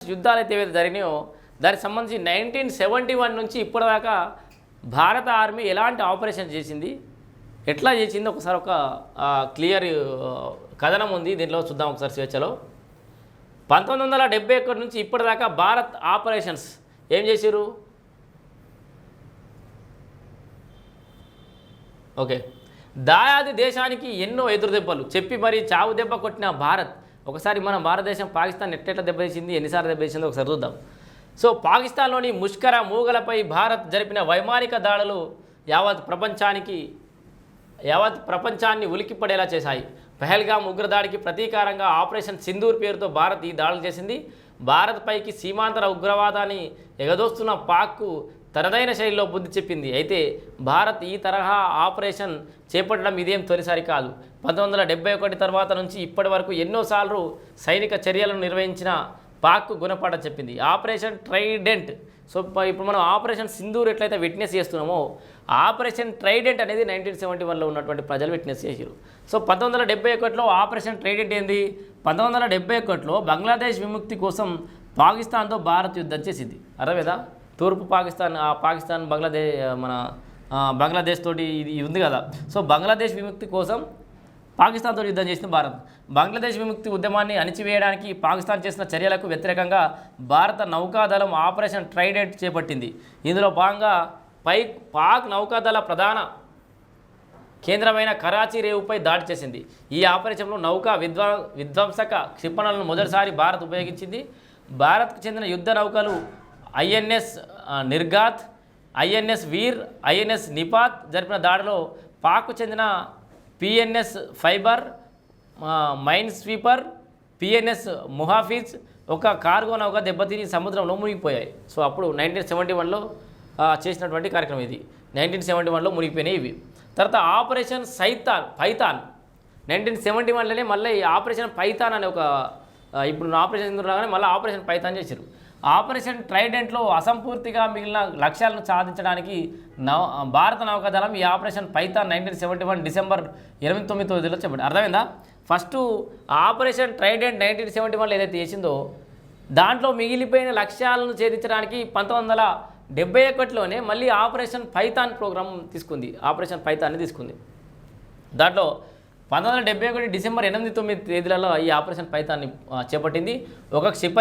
యుద్ధాలు అయితే ఏవైతే జరిగినాయో దానికి సంబంధించి 1971 నుంచి ఇప్పటిదాకా భారత ఆర్మీ ఎలాంటి ఆపరేషన్ చేసింది, ఎట్లా చేసింది ఒకసారి ఒక క్లియర్ కథనం ఉంది. దీంట్లో చూద్దాం ఒకసారి స్వేచ్ఛలో. 1971 నుంచి ఇప్పటిదాకా భారత్ ఆపరేషన్స్ ఏం చేశారు? ఓకే, దాయాది దేశానికి ఎన్నో ఎదురుదెబ్బలు చెప్పి మరి చావు దెబ్బ కొట్టిన భారత్ ఒకసారి మన భారతదేశం పాకిస్తాన్ ఎట్లెట్లా దెబ్బతీసింది, ఎన్నిసార్లు దెబ్బతీసిందో ఒకసారి చూద్దాం. సో పాకిస్తాన్లోని ముష్కర మూగలపై భారత్ జరిపిన వైమానిక దాడులు యావత్ ప్రపంచాన్ని ఉలిక్కిపడేలా చేశాయి. పహల్గామ్ ఉగ్రదాడికి ప్రతీకారంగా ఆపరేషన్ సింధూర్ పేరుతో భారత్ ఈ దాడులు చేసింది. భారత్ పైకి సీమాంతర ఉగ్రవాదాన్ని ఎగదోస్తున్న పాక్కు తనదైన శైలిలో బుద్ధి చెప్పింది. అయితే భారత్ ఈ తరహా ఆపరేషన్ చేపట్టడం ఇదేం తొలిసారి కాదు. 1971 తర్వాత నుంచి ఇప్పటి వరకు ఎన్నోసార్లు సైనిక చర్యలను నిర్వహించిన పాక్కు గుణపాఠం చెప్పింది. ఆపరేషన్ ట్రైడెంట్, సో ఇప్పుడు మనం ఆపరేషన్ సింధూర్ ఎట్లయితే విట్నెస్ చేస్తున్నామో ఆపరేషన్ ట్రైడెంట్ అనేది 1971లో ఉన్నటువంటి ప్రజలు విట్నెస్ చేశారు. సో 1971లో ఆపరేషన్ ట్రైడెంట్ ఏంది? 1971లో బంగ్లాదేశ్ విముక్తి కోసం పాకిస్తాన్తో భారత్ యుద్ధం చేసింది. అర్థమేదా? తూర్పు పాకిస్తాన్ బంగ్లాదేశ్ తోటి ఇది ఉంది కదా. సో బంగ్లాదేశ్ విముక్తి కోసం పాకిస్తాన్తో యుద్ధం చేసిన భారత్. బంగ్లాదేశ్ విముక్తి ఉద్యమాన్ని అణిచివేయడానికి పాకిస్తాన్ చేసిన చర్యలకు వ్యతిరేకంగా భారత నౌకాదళం ఆపరేషన్ ట్రైడెంట్ చేపట్టింది. ఇందులో భాగంగా పాక్ నౌకాదళ ప్రధాన కేంద్రమైన కరాచీ రేవుపై దాడి చేసింది. ఈ ఆపరేషన్లో నౌకా విధ్వంసక క్షిపణులను మొదటిసారి భారత్ ఉపయోగించింది. భారత్కు చెందిన యుద్ధ నౌకలు INS Nirghat, INS Veer, INS Nipat జరిపిన దాడిలో పాక్కు చెందిన పిఎన్ఎస్ ఫైబర్, మైన్ స్వీపర్, పిఎన్ఎస్ ముహాఫిజ్ ఒక కార్గో నౌక దెబ్బతిని సముద్రంలో మునిగిపోయాయి. సో అప్పుడు 1971లో చేసినటువంటి కార్యక్రమం ఇది. 1971లో మునిగిపోయినాయి ఇవి. తర్వాత ఆపరేషన్ పైథాన్ 1971లోనే మళ్ళీ ఆపరేషన్ పైథాన్ అనే ఒక ఇప్పుడు ఆపరేషన్ రాగానే మళ్ళీ ఆపరేషన్ పైథాన్ చేశారు. ఆపరేషన్ ట్రైడెంట్లో అసంపూర్తిగా మిగిలిన లక్ష్యాలను సాధించడానికి భారత నౌకాదళం ఈ ఆపరేషన్ పైథాన్ 1971 డిసెంబర్ 29వ చెప్పండి. అర్థమైందా? ఫస్ట్ ఆపరేషన్ ట్రైడెంట్ 1971లో ఏదైతే చేసిందో దాంట్లో మిగిలిపోయిన లక్ష్యాలను ఛేదించడానికి 1971లోనే మళ్ళీ ఆపరేషన్ పైథాన్ ప్రోగ్రామ్ తీసుకుంది. ఆపరేషన్ పైథాన్ని తీసుకుంది. దాంట్లో 1971 డిసెంబర్ 8-9 తేదీలలో ఈ ఆపరేషన్ పైథాన్ని చేపట్టింది. ఒక క్షిపణి